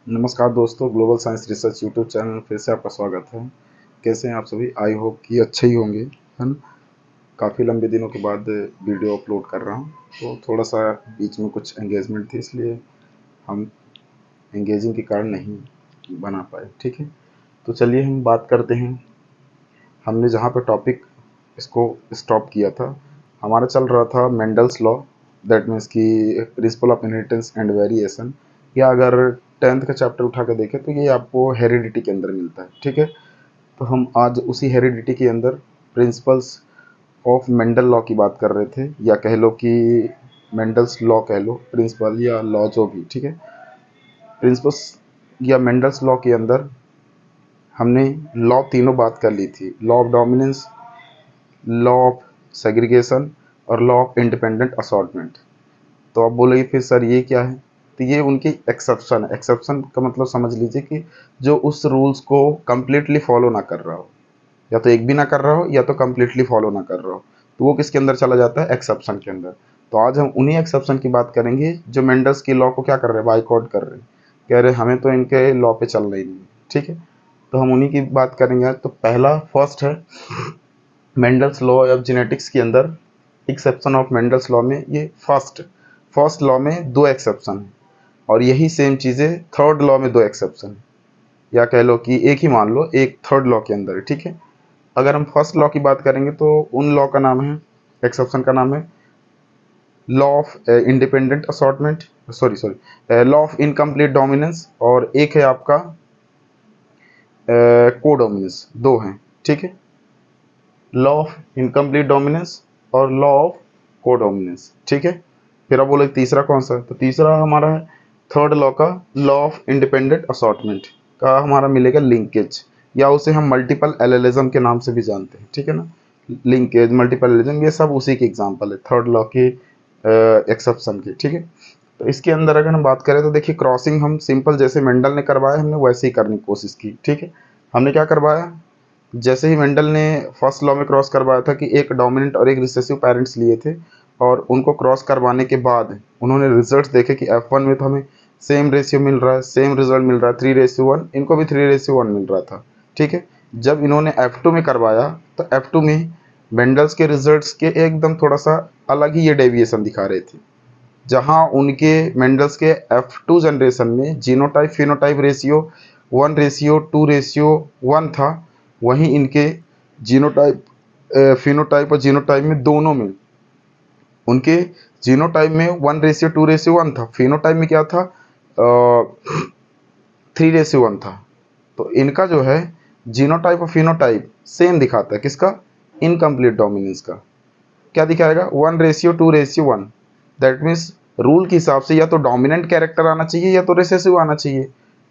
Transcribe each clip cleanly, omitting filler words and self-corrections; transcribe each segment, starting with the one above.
नमस्कार दोस्तों, global science research YouTube channel में फिर से आपका स्वागत है। कैसे हैं आप सभी? आई होप कि अच्छे ही होंगे, है ना। काफ़ी लंबे दिनों के बाद वीडियो अपलोड कर रहा हूँ, तो थोड़ा सा बीच में कुछ एंगेजमेंट थी, इसलिए हम एंगेजिंग के कारण नहीं बना पाए। ठीक है, तो चलिए हम बात करते हैं। हमने जहाँ पे टॉपिक इसको स्टॉप किया था, हमारा चल रहा था मेंडल्स लॉ, दैट मीन्स कि principle of inheritance and variation. या अगर 10th का चैप्टर उठा कर देखें तो ये आपको हेरिडिटी के अंदर मिलता है। ठीक है, तो हम आज उसी हेरिडिटी के अंदर प्रिंसिपल्स ऑफ मेंडल लॉ की बात कर रहे थे, या कह लो कि मेंडल्स लॉ कह लो, प्रिंसिपल या लॉ जो भी। ठीक है, प्रिंसिपल्स या मेंडल्स लॉ के अंदर हमने लॉ तीनों बात कर ली थी: law of dominance, law of segregation और लॉ ऑफ इंडिपेंडेंट असॉर्टमेंट। तो आप बोलेंगे फिर सर ये क्या है? तो ये उनकी एक्सेप्शन है। एक्सेप्शन का मतलब समझ लीजिए कि जो उस रूल्स को कम्प्लीटली फॉलो ना कर रहा हो, या तो एक भी ना कर रहा हो या तो कम्प्लीटली फॉलो ना कर रहा हो, तो वो किसके अंदर चला जाता है? एक्सेप्शन के अंदर। तो आज हम उन्हीं एक्सेप्शन की बात करेंगे जो मेंडल्स की लॉ को क्या कर रहे हैं? बाइकआउट कर रहे हैं, कह रहे हैं हमें तो इनके लॉ पे चलना ही नहीं। ठीक है, तो हम उन्हीं की बात करेंगे आज। तो पहला फर्स्ट है मेंडल्स लॉ ऑफ जेनेटिक्स के अंदर एक्सेप्शन ऑफ मेंडल्स लॉ में ये फर्स्ट लॉ में दो एक्सेप्शन है, और यही सेम चीज़ें थर्ड लॉ में दो एक्सेप्शन है, या कह लो कि एक ही मान लो, एक थर्ड लॉ के अंदर है। ठीक है, अगर हम फर्स्ट लॉ की बात करेंगे तो उन लॉ का नाम है, एक्सेप्शन का नाम है law of independent assortment, sorry law of incomplete dominance, और एक है आपका कोडोमिनेंस। दो हैं। ठीक है, लॉ ऑफ इनकम्प्लीट डोमिनेंस और लॉ ऑफ कोडोमिनेंस। ठीक है, फिर आप बोले तीसरा कौन सा है? तो तीसरा हमारा है थर्ड लॉ का, लॉ ऑफ इंडिपेंडेंट असॉर्टमेंट का हमारा मिलेगा लिंकेज, या उसे हम मल्टीपल एलेलिज्म के नाम से भी जानते हैं। ठीक है ना, लिंकेज, मल्टीपल एलेलिज्म, ये सब उसी के एग्जांपल है थर्ड लॉ के एक्सेप्शन के। ठीक है, तो इसके अंदर अगर हम बात करें तो देखिए, क्रॉसिंग हम सिंपल जैसे मेंडल ने करवाया हमने वैसे ही करने की कोशिश की। ठीक है, हमने क्या करवाया, जैसे ही मेंडल ने फर्स्ट लॉ में क्रॉस करवाया था कि एक डोमिनेंट और एक रिसेसिव पेरेंट्स लिए थे, और उनको क्रॉस करवाने के बाद उन्होंने रिजल्ट्स देखे कि F1 में तो हमें सेम रेशियो मिल रहा है, सेम रिजल्ट मिल रहा है 3:1, इनको भी 3:1 मिल रहा था। ठीक है, जब इन्होंने F2 में करवाया तो F2 में मेंडल्स के रिजल्ट्स के एकदम थोड़ा सा अलग ही ये डेविएशन दिखा रहे थे। जहाँ उनके मेंडल्स के F2 जनरेशन में जीनोटाइप फिनोटाइप रेशियो 1:2:1 था, वहीं इनके जीनोटाइप फिनोटाइप और जीनोटाइप में दोनों में उनके जीनोटाइप में 1:2:1 था, फिनोटाइप में क्या था? 3:1 था। तो इनका जो है जीनोटाइप और फिनोटाइप सेम दिखाता है, किसका? इनकम्प्लीट डोमिनेंस का। क्या दिखाएगा? 1:2:1। दैट मीन्स रूल के हिसाब से या तो डोमिनेंट कैरेक्टर आना चाहिए या तो रिसेसिव आना चाहिए।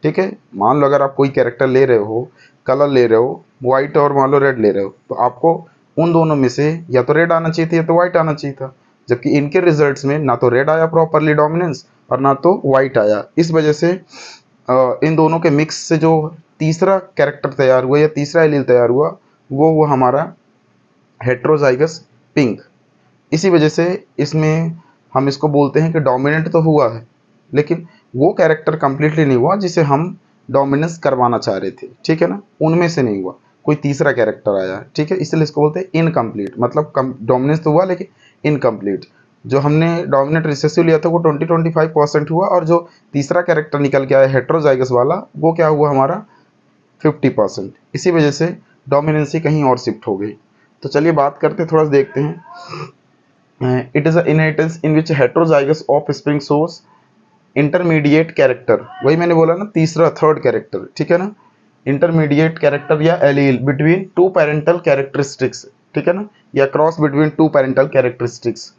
ठीक है, मान लो अगर आप कोई कैरेक्टर ले रहे हो, कलर ले रहे हो वाइट और मान लो रेड ले रहे हो, तो आपको उन दोनों में से या तो रेड आना चाहिए था या तो वाइट आना चाहिए था। जबकि इनके रिजल्ट्स में ना तो रेड आया प्रॉपरली डोमिनेंस, और ना तो वाइट आया। इस वजह से इन दोनों के मिक्स से जो तीसरा कैरेक्टर तैयार हुआ या तीसरा एलील तैयार हुआ, वो हुआ हमारा हेट्रोजाइगस पिंक। इसी वजह से इसमें हम इसको बोलते हैं कि डोमिनेंट तो हुआ है, लेकिन वो कैरेक्टर कंप्लीटली नहीं हुआ जिसे हम डोमिनेंस करवाना चाह रहे थे। ठीक है ना, उनमें से नहीं हुआ, कोई तीसरा कैरेक्टर आया। ठीक है, इसलिए इसको बोलते हैं इनकम्प्लीट, मतलब डोमिनेंस तो हुआ लेकिन इनकम्प्लीट। जो हमने डोमिनेंट रिसेसिव लिया था वो 20-25% हुआ, और जो तीसरा कैरेक्टर निकल के आया हेट्रोजाइगस वाला, वो क्या हुआ हमारा? 50%। इसी वजह से डोमिनेंसी कहीं और शिफ्ट हो गई। तो चलिए बात करते हैं, थोड़ा सा देखते हैं। It is inheritance in which heterozygous of spring source intermediate character, वही मैंने बोला ना, तीसरा थर्ड कैरेक्टर। ठीक है ना, इंटरमीडिएट कैरेक्टर या allele between two parental characteristics. ठीक है ना, या cross between two parental characteristics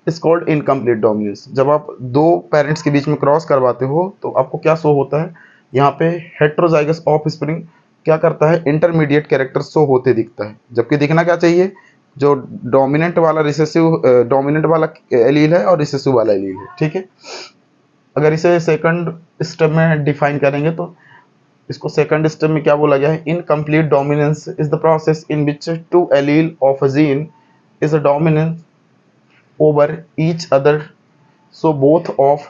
is called incomplete dominance. जब आप दो पेरेंट्स के बीच में क्रॉस करवाते हो तो आपको क्या शो होता है? यहाँ पे हेट्रोजाइगस ऑफ स्प्रिंग क्या करता है? इंटरमीडिएट कैरेक्टर शो होते दिखता है, जबकि दिखना क्या चाहिए? जो डोमिनेंट वाला रिसेसिव, डोमिनेंट वाला एलील है और रिसेसिव वाला एलील है। ठीक है, अगर इसे सेकंड स्टेप में डिफाइन करेंगे तो इसको सेकंड स्टेप में क्या बोला गया है? Incomplete dominance is the process in which two allele of a gene is a dominance over each other, so both of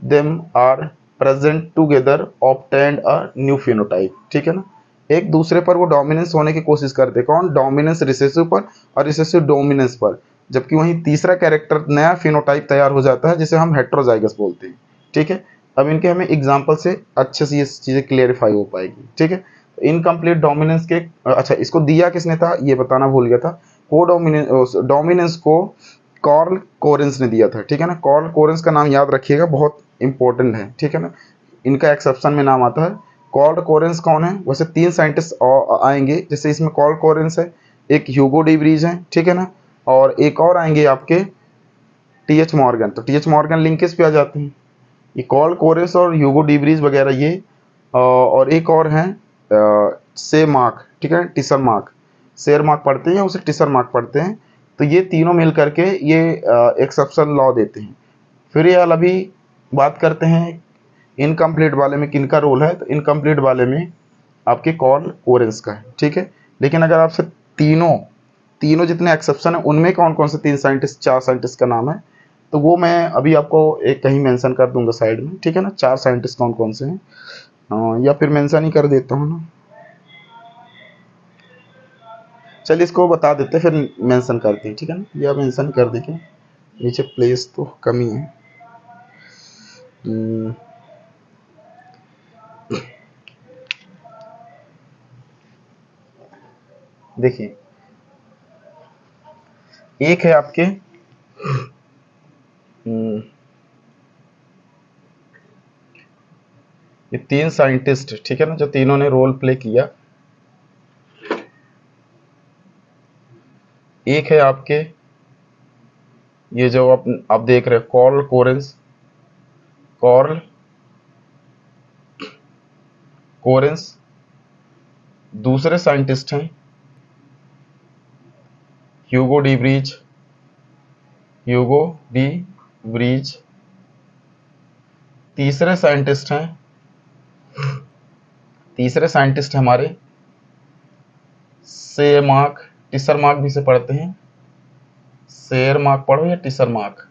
them are present together obtained a new phenotype, ठीक है ना। एक दूसरे पर वो डोमिनेंस होने की कोशिश करते, कौन, डोमिनेंस रिसेसिव पर और रिसेसिव डोमिनेंस पर, जबकि वहीं तीसरा कैरेक्टर नया फिनोटाइप तैयार हो जाता है जिसे हम हेट्रोजाइगस बोलते हैं, ठीक है। अब इनके हमें एग्जांपल से अच्छे से ये चीज़ें क्लियरिफाई हो पाएगी, ठीक है। इनकम्प्लीट डोमिनेंस के, अच्छा इसको दिया किसने था ये बताना भूल गया था, को डोमिनेंस को कार्ल कोरेंस ने दिया था, ठीक है ना। कार्ल कोरेंस का नाम याद रखिएगा, बहुत इंपॉर्टेंट है, ठीक है ना। इनका एक्सेप्शन में नाम आता है। कार्ल कोरेंस कौन है, वैसे 3 साइंटिस्ट आएंगे, जैसे इसमें कार्ल कोरेंस है, एक ह्यूगो डी व्रीज है, ठीक है ना, और एक और आएंगे आपके टीएच मॉर्गन। तो टीएच मॉर्गन लिंकेज पे आ जाते हैं, ये कार्ल कोरेंस और ह्यूगो डी व्रीज वगैरह ये, और एक और हैं से मार्क, ठीक है, टिसर मार्क, शेर मार्क पढ़ते हैं उसे टिसर मार्क पढ़ते हैं। तो ये तीनों मिल करके ये एक्सेप्शन लॉ देते हैं। फिर ये अभी बात करते हैं इनकम्प्लीट वाले में किनका रोल है, तो इनकम्प्लीट वाले में आपके कार्ल कोरेंस का है, ठीक है। लेकिन अगर आपसे तीनों तीनों जितने एक्सेप्शन है उनमें कौन कौन से 3 साइंटिस्ट 4 साइंटिस्ट का नाम है, तो वो मैं अभी आपको एक कहीं मेंशन कर दूंगा साइड में, ठीक है ना। 4 साइंटिस्ट कौन कौन से हैं, या फिर मेंशन ही कर देता हूँ ना, चलिए इसको बता देते फिर मेंशन करते हैं, ठीक है ना, या मेंशन कर देंगे, नीचे प्लेस तो कमी है। देखिए एक है आपके ये 3 साइंटिस्ट, ठीक है ना, जो तीनों ने रोल प्ले किया। एक है आपके ये जो आप देख रहे हैं कार्ल कोरेंस, कार्ल कोरेंस। दूसरे साइंटिस्ट हैं Hugo de Vries, Hugo de Vries. तीसरे साइंटिस्ट हमारे से मार्क, टिसर मार्क भी से पढ़ते हैं, शेर मार्क पढ़ो या टिसर मार्क।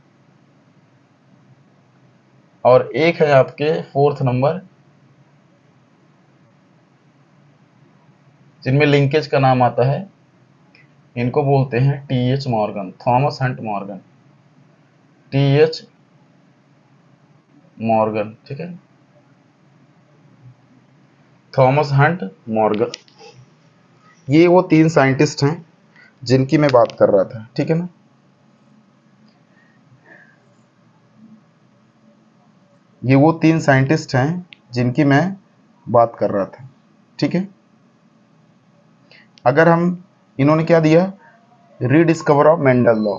और एक है आपके 4th नंबर जिनमें लिंकेज का नाम आता है, इनको बोलते हैं T H Morgan, Thomas Hunt Morgan, T H Morgan, ठीक है, थॉमस हंट मॉर्गन। ये वो 3 साइंटिस्ट हैं जिनकी मैं बात कर रहा था, ठीक है ना। ये वो 3 साइंटिस्ट हैं जिनकी मैं बात कर रहा था, ठीक है। अगर हम, इन्होंने क्या दिया, rediscover of Mendel law,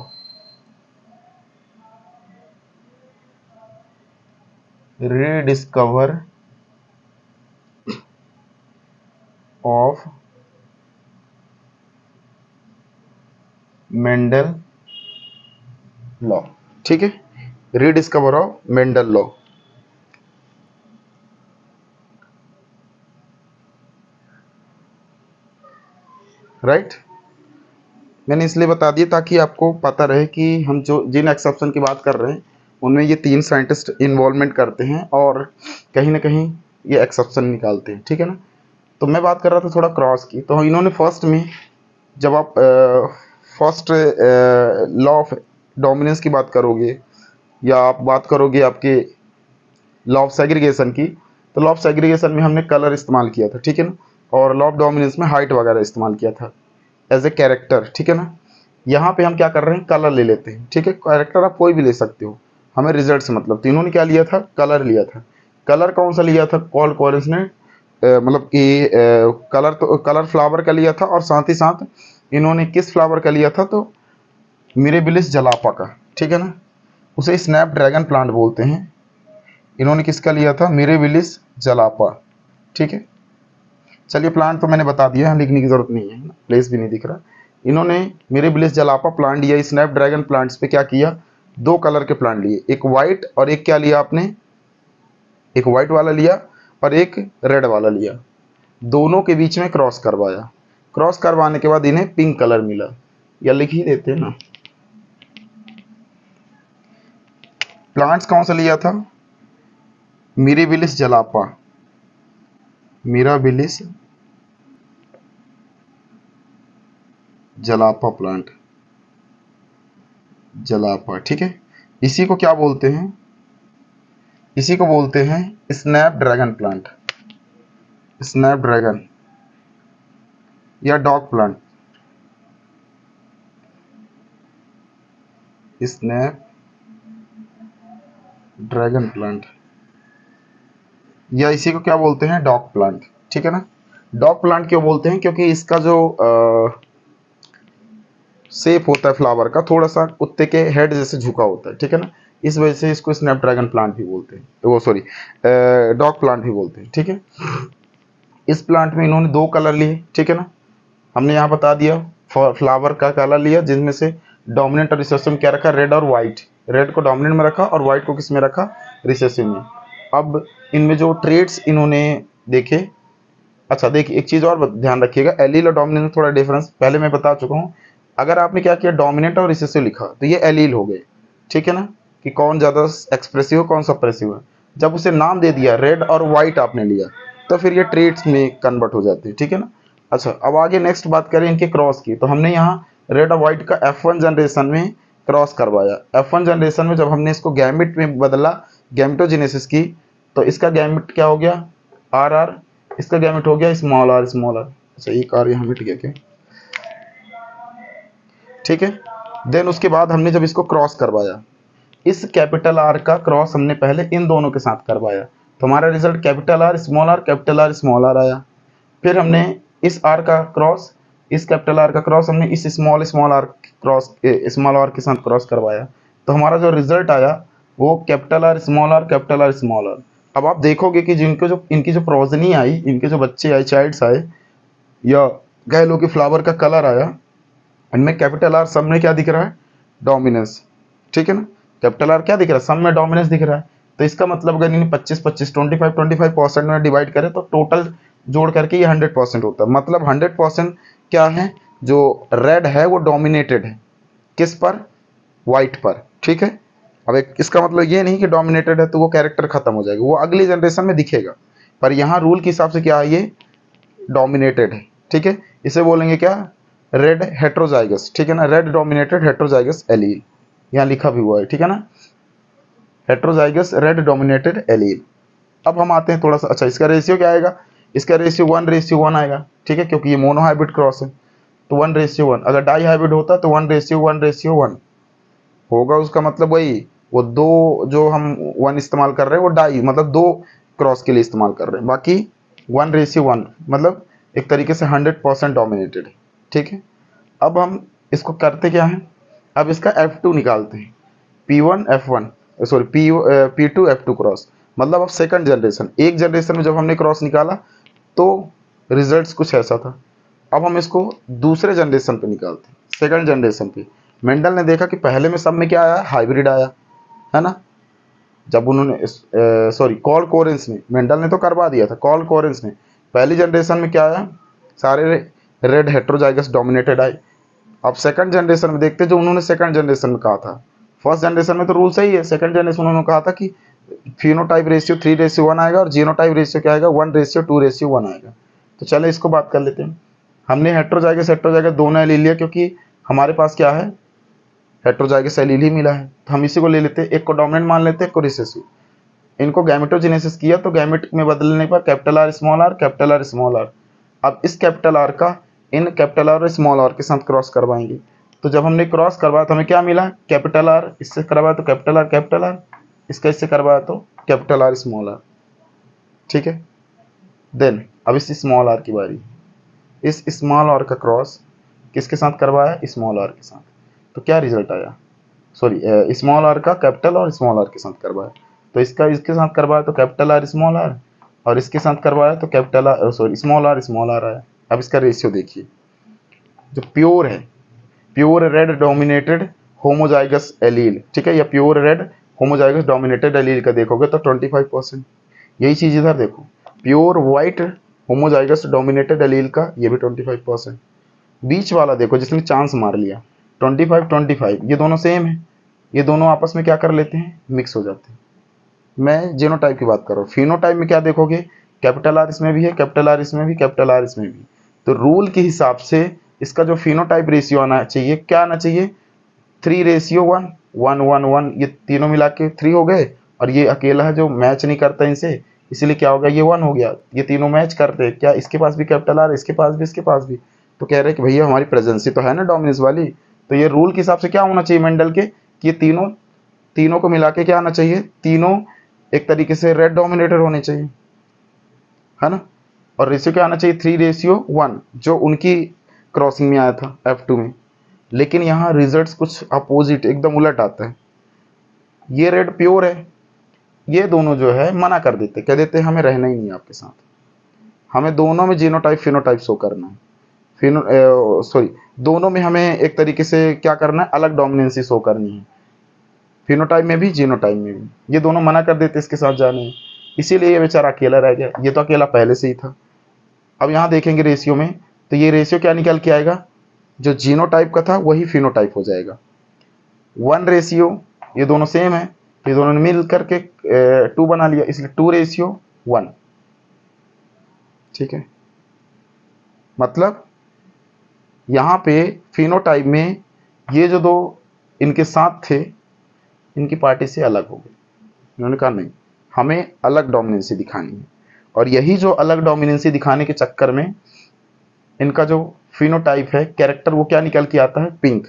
rediscover of Mendel law, ठीक है, rediscover of Mendel law. Right, मैंने इसलिए बता दिया ताकि आपको पता रहे कि हम जो जिन एक्सेप्शन की बात कर रहे हैं उनमें ये 3 साइंटिस्ट इन्वॉल्वमेंट करते हैं और कहीं ना कहीं ये एक्सेप्शन निकालते हैं, ठीक है ना। तो मैं बात कर रहा था थोड़ा क्रॉस की, तो इन्होंने फर्स्ट में जब आप फर्स्ट लॉ ऑफ डोमिनेंस की बात करोगे या आप बात करोगे आपके लॉ ऑफ सेग्रीगेशन की, तो लॉ ऑफ सेग्रीगेशन में हमने कलर इस्तेमाल किया था, ठीक है ना, और लॉ ऑफ डोमिनेंस में हाइट वगैरह इस्तेमाल किया था एज ए कैरेक्टर, ठीक है ना। यहाँ पे हम क्या कर रहे हैं, कलर ले लेते हैं, ठीक है। कैरेक्टर आप कोई भी ले सकते हो, हमें रिजल्ट से मतलब। तो इन्होंने क्या लिया था, कलर लिया था। कलर कौन सा लिया था, कार्ल कोरेंस ने, मतलब कि कलर, तो कलर फ्लावर का लिया था, और साथ ही साथ इन्होंने किस फ्लावर का लिया था, तो मिरेबिलिस जलापा का, ठीक है ना, उसे स्नैप ड्रैगन प्लांट बोलते हैं। इन्होंने किसका लिया था, मिरेबिलिस जलापा, ठीक है। चलिए प्लांट तो मैंने बता दिया है, लिखने की जरूरत नहीं है, प्लेस भी नहीं दिख रहा। इन्होंने मिरेबिलिस जलापा प्लांट या स्नैप ड्रैगन प्लांट्स पे क्या किया, 2 कलर के प्लांट लिए, एक वाइट और एक क्या लिया आपने, एक वाइट वाला लिया और एक रेड वाला लिया, दोनों के बीच में क्रॉस करवाया। क्रॉस करवाने के बाद इन्हें पिंक कलर मिला, या लिख ही देते हैं ना। प्लांट्स कौन सा लिया था, मिराबिलिस जलापा, मिराबिलिस जलापा प्लांट, जलापा, ठीक है। इसी को क्या बोलते हैं, इसी को बोलते हैं स्नैपड्रैगन प्लांट, स्नैपड्रैगन या dog plant, snap dragon plant, या इसी को क्या बोलते हैं डॉग प्लांट, ठीक है ना। डॉग प्लांट क्यों बोलते हैं, क्योंकि इसका जो शेप होता है फ्लावर का थोड़ा सा कुत्ते के हेड जैसे झुका होता है, ठीक है ना, इस वजह से इसको स्नैपड्रैगन प्लांट भी बोलते हैं, वो सॉरी डॉग प्लांट भी बोलते हैं, ठीक है। इस प्लांट में इन्होंने 2 कलर लिए, ठीक है ना, हमने यहाँ बता दिया फ्लावर का कलर लिया, जिनमें से डोमिनेंट और रिसेसिव में क्या रखा, रेड और व्हाइट, रेड को डोमिनेंट में रखा और व्हाइट को किस में रखा, रिसेसिव में। अब इनमें जो ट्रेड्स इन्होंने देखे, अच्छा देखिए एक चीज़ और ध्यान रखिएगा, एलील और डोमिनेंट में थोड़ा डिफरेंस पहले मैं बता चुका हूँ। अगर आपने क्या किया, डोमिनेंट और रिसेसिव लिखा तो ये एलील हो गए, ठीक है ना, कि कौन ज़्यादा एक्सप्रेसिव है कौन सप्रेसिव है। जब उसे नाम दे दिया रेड और व्हाइट आपने लिया तो फिर ये ट्रेड्स में कन्वर्ट हो जाते हैं, ठीक है ना। अच्छा अब आगे नेक्स्ट बात करें इनके क्रॉस की, तो हमने यहाँ रेड और व्हाइट का F1 जनरेशन में क्रॉस करवाया। F1 जनरेशन में जब हमने इसको गैमेट में बदला, गैमेटोजेनेसिस की, तो इसका गैमेट क्या हो गया, RR, इसका गैमेट हो गया स्मॉल r स्मॉल r। अच्छा एक R यहाँ मिट गया क्या, ठीक है। देन उसके बाद हमने जब इसको क्रॉस करवाया, इस कैपिटल R का क्रॉस हमने पहले इन दोनों के साथ करवाया, तो हमारा result capital R small r capital R small r आया। फिर हमने इस R का क्रॉस, इस कैपिटल R का क्रॉस हमने इस small r cross small r के साथ क्रॉस करवाया, तो हमारा जो रिजल्ट आया वो capital R small r capital R small r। अब आप देखोगे कि जिनको जो इनकी जो प्रोजनी आई, इनके जो बच्चे आए, चाइल्ड्स आए, या कह लो कि फ्लावर का कलर आया, इनमें कैपिटल R सब में क्या दिख रहा है, डोमिनेंस, ठीक है ना। कैपिटल R क्या दिख रहा है, सब में डोमिनेंस दिख रहा है। तो इसका मतलब अगर इन्हें 25-25 25% में डिवाइड करें तो टोटल जोड़ करके ये 100% होता है। मतलब 100% क्या है, जो रेड है वो डोमिनेटेड है किस पर, व्हाइट पर, ठीक है। अब एक इसका मतलब ये नहीं कि डोमिनेटेड है तो वो कैरेक्टर खत्म हो जाएगा, वो अगली जनरेशन में दिखेगा, पर यहाँ रूल के हिसाब से क्या है, ये डोमिनेटेड है, ठीक है। इसे बोलेंगे क्या, रेड हेट्रोजाइगस, ठीक है ना, रेड डोमिनेटेड हेट्रोजाइगस एलील, यहाँ लिखा भी हुआ है, ठीक है ना, हेट्रोजाइगस रेड डोमिनेटेड एलील। अब हम आते हैं थोड़ा सा, अच्छा इसका रेशियो क्या आएगा, इसका रेशियो 1:1 आएगा, ठीक है, क्योंकि ये मोनो हाइब्रिड क्रॉस है तो 1:1। अगर डाई हाइब्रिड होता तो 1:1:1 होगा, उसका मतलब वही वो 2 जो हम 1 इस्तेमाल कर रहे हैं वो डाई मतलब 2 क्रॉस के लिए इस्तेमाल कर रहे हैं, बाकी 1:1 मतलब एक तरीके से 100% डोमिनेटेड है, ठीक है। अब हम इसको करते क्या है, अब इसका F2 निकालते हैं, P1 F1 sorry P2 F2 cross, मतलब अब सेकंड जनरेशन, एक जनरेशन में जब हमने क्रॉस निकाला तो रिजल्ट्स कुछ ऐसा था। अब हम इसको दूसरे जनरेशन पे निकालते हैं, सेकंड जनरेशन पे। मेंडल ने देखा कि पहले में सब में क्या आया, हाइब्रिड आया है ना। जब उन्होंने सॉरी कॉल कोरेंस ने, मेंडल ने तो करवा दिया था, कॉल कोरेंस ने पहली जनरेशन में क्या आया, सारे रेड हेट्रोजाइगस डोमिनेटेड आए। अब सेकंड जनरेशन में देखते जो उन्होंने सेकंड जनरेशन में कहा था, फर्स्ट जनरेशन में तो रूल सही है, सेकंड जनरेशन उन्होंने कहा था कि फिनोटाइप रेशियो 3:1 आएगा और जीनोटाइप रेशियो क्या आएगा, 1:2:1 आएगा। तो चले इसको बात कर लेते हैं। हमने हेट्रोजाइगस दोनों एलील लिया, क्योंकि हमारे पास क्या है, हेट्रोजाइगस एलील ही मिला है, तो हम इसी को ले लेते हैं, एक को डोमिनेंट मान लेते हैं, एक को रिसेसिव। इनको गैमेटोजेनेसिस किया तो गैमेट में बदलने पर capital R small r capital R small r। अब इस कैपिटल R का इन कैपिटल R और स्मॉल r के साथ क्रॉस करवाएंगे, तो जब हमने क्रॉस करवाया तो हमें क्या मिला, कैपिटल R, इससे करवाया तो कैपिटल R, इसका इससे करवाया तो कैपिटल R स्मॉल r, ठीक है। देन अब इस स्मॉल r की बारी, इस स्मॉल r का क्रॉस किसके साथ करवाया, स्मॉल r के साथ, तो क्या रिजल्ट आया, सॉरी स्मॉल r का कैपिटल और स्मॉल r के साथ करवाया, तो इसका इसके साथ करवाया तो कैपिटल R स्मॉल r, और इसके साथ करवाया तो capital R sorry small r आया। अब इसका रेशियो देखिए, जो प्योर है, pure red dominated homozygous allele, ठीक है, या pure red homozygous dominated allele का देखोगे तो 25%। यही चीज इधर देखो, pure white homozygous dominated allele का ये भी 25%। बीच वाला देखो जिसने चांस मार लिया 25-25, ये दोनों सेम है, ये दोनों आपस में क्या कर लेते हैं, मिक्स हो जाते हैं, मैं जीनोटाइप की बात कर रहा हूँ। फिनोटाइप में क्या देखोगे, कैपिटल आर इसमें भी है, कैपिटल आर इसमें भी, कैपिटल आर इसमें भी। तो रूल के हिसाब से इसका जो फिनोटाइप रेशियो आना चाहिए, क्या आना चाहिए, 3:1, 1:1, ये तीनों मिला के 3 हो गए, और ये अकेला है जो मैच नहीं करता इनसे, इसलिए क्या हो गया, ये 1 हो गया। ये तीनों मैच करते हैं क्या, इसके पास भी कैपिटल आर, इसके पास भी, इसके पास भी। तो कह रहे हैं कि भैया हमारी प्रेजेंसी तो है ना डोमिनेंस वाली, तो ये रूल के हिसाब से क्या होना चाहिए मेंडल के, कि ये तीनों तीनों को मिला के क्या आना चाहिए, तीनों एक तरीके से रेड डोमिनेटेड होने चाहिए, है ना। और रेशियो क्या आना चाहिए, 3:1, जो उनकी क्रॉसिंग में आया था F2 में। लेकिन यहाँ रिजल्ट्स कुछ अपोजिट, एकदम उलट आता है। ये रेड प्योर है, ये दोनों जो है मना कर देते, कह देते हमें रहना ही नहीं है आपके साथ, हमें दोनों में जीनोटाइप फिनोटाइप शो करना है। दोनों में हमें एक तरीके से क्या करना है, अलग डोमिनेंसी शो करनी है, फिनोटाइप में भी जीनोटाइप में भी। ये दोनों मना कर देते इसके साथ जाने में, इसीलिए ये बेचारा अकेला रह गया। ये तो अकेला पहले से ही था। अब यहाँ देखेंगे रेशियो में, तो ये रेशियो क्या निकल के आएगा, जो जीनोटाइप का था वही फिनोटाइप हो जाएगा। 1:, ये दोनों सेम है, तो ये दोनों ने मिल करके 2 बना लिया, इसलिए 2:1। ठीक है, मतलब यहाँ पे फिनोटाइप में ये जो दो इनके साथ थे, इनकी पार्टी से अलग हो गए। इन्होंने कहा नहीं, हमें अलग डोमिनेंसी दिखानी है, और यही जो अलग डोमिनेंसी दिखाने के चक्कर में इनका जो फिनोटाइप है, कैरेक्टर, वो क्या निकल के आता है, पिंक।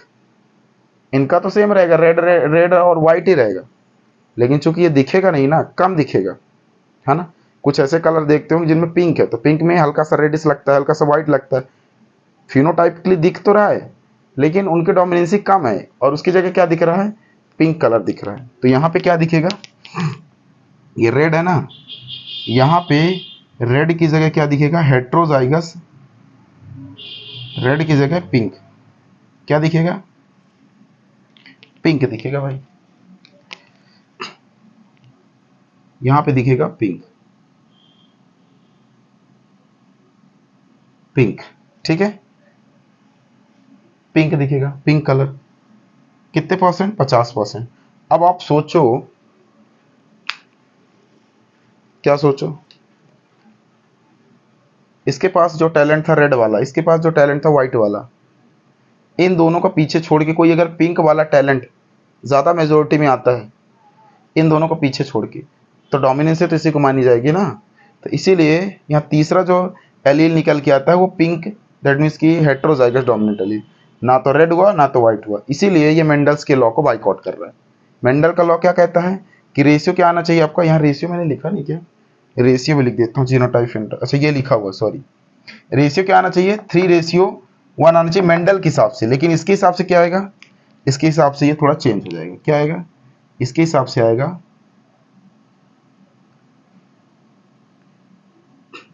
इनका तो सेम रहेगा, रेड रेड और वाइट ही रहेगा, लेकिन चूंकि ये दिखेगा नहीं ना, कम दिखेगा, है ना। कुछ ऐसे कलर देखते होंगे जिनमें पिंक है, तो पिंक में हल्का सा रेडिश लगता है, हल्का सा व्हाइट लगता है, फिनोटाइप के लिए दिख तो रहा है, लेकिन उनकी डोमिनेंसी कम है, और उसकी जगह क्या दिख रहा है, पिंक कलर दिख रहा है। तो यहाँ पे क्या दिखेगा, ये रेड है ना, यहाँ पे रेड की जगह क्या दिखेगा, हेट्रोजाइगस, रेड की जगह पिंक, क्या दिखेगा, पिंक दिखेगा भाई, यहां पे दिखेगा पिंक, पिंक, ठीक है, पिंक दिखेगा, पिंक कलर। कितने %, 50%। अब आप सोचो, क्या सोचो, इसके पास जो टैलेंट था रेड वाला, इसके पास जो टैलेंट था व्हाइट वाला, इन दोनों का पीछे छोड़ के कोई अगर पिंक वाला टैलेंट ज्यादा मेजोरिटी में आता है, इन दोनों को पीछे छोड़ के, तो डोमिनेंस तो इसी को मानी जाएगी ना। तो इसीलिए यहाँ तीसरा जो एलील निकल के आता है वो पिंक, दैट मीन्स की हेट्रोजाइगस डोमिनेंट एलील, ना तो रेड हुआ ना तो व्हाइट हुआ। इसीलिए ये मेंडल्स के लॉ को बाइकआउट कर रहा है। मेंडल का लॉ क्या कहता है कि रेशियो क्या आना चाहिए आपका, यहाँ रेशियो मैंने लिखा नहीं, क्या रेशियो में लिख देता हूँ, जीनोटाइप फिनोटाइप, अच्छा ये लिखा हुआ, सॉरी। रेशियो क्या आना चाहिए, 3:1 आना चाहिए मेंडल के हिसाब से, लेकिन इसके हिसाब से क्या आएगा, इसके हिसाब से ये थोड़ा चेंज हो जाएगा। क्या आएगा, इसके हिसाब से आएगा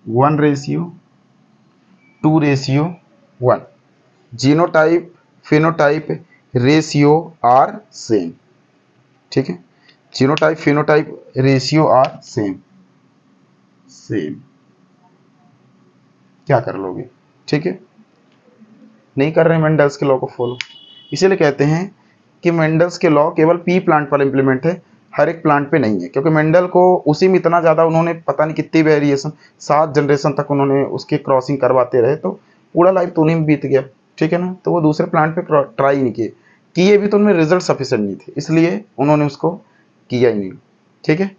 1:2:1। Genotype phenotype ratio are same, ठीक है, genotype phenotype ratio are same, same. क्या कर लोगे, ठीक है, नहीं कर रहे मेंडल्स के लॉ को फॉलो। इसीलिए कहते हैं कि मेंडल्स के लॉ केवल पी प्लांट पर इंप्लीमेंट है, हर एक प्लांट पे नहीं है, क्योंकि मेंडल को उसी में इतना ज़्यादा उन्होंने पता नहीं कितनी वेरिएशन, 7 जनरेशन तक उन्होंने उसके क्रॉसिंग करवाते रहे, तो पूरा लाइफ तो उन्हीं में बीत गया, ठीक है ना। तो वो दूसरे प्लांट पे ट्राई नहीं किए भी, तो उनमें रिजल्ट सफिशेंट नहीं थे, इसलिए उन्होंने उसको किया ही नहीं, ठीक है।